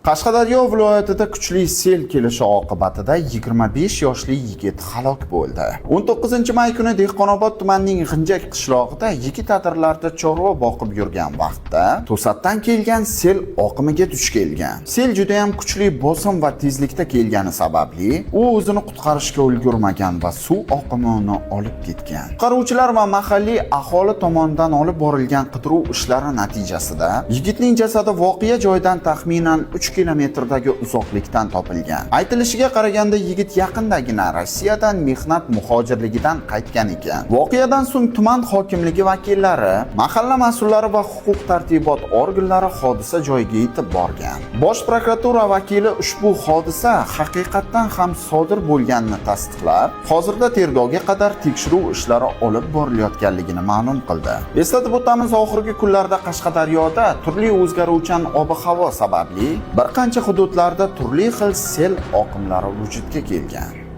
Qashqadaryo viloyatida kuchli sel kelishi oqibatida 25 yoshli yigit halok bo'ldi. 19-may kuni Dehqonobod tumanining G'injak qishlog'ida yigit adirlarda chorva boqib yurgan vaqtda to'satdan kelgan sel oqimiga duch kelgan. Sel juda ham kuchli bosim va tezlikda kelgani sababli u o'zini qutqarishga ulgurmagan va suv oqimi uni olib ketgan. Qutqaruvchilar va mahalliy aholi tomonidan olib borilgan qidiruv ishlari natijasida yigitning jasadi voqea joyidan taxminan 3 kilometrdagi uzoqlikdan topilgan. Aytilishiga qaraganda yigit yaqindagina Rossiyadan mehnat muhojirligidan qaytgan ekan. Voqeadan so'ng tuman hokimligi vakillari, mahalla mas'ullari va huquq tartibot organlari hodisa joyiga yetib borgan. Bosh prokuratura vakili ushbu hodisa haqiqatdan ham sodir bo'lganini tasdiqlab, hozirda tergovga qadar tekshiruv ishlari olib borilayotganligini ma'lum qildi. Eslatib o'tamiz, oxirgi kunlarda Qashqadaryoda turli o'zgaruvchan ob-havo sababli bir qancha hududlarda turli xil sel oqimlari vujudga kelgan.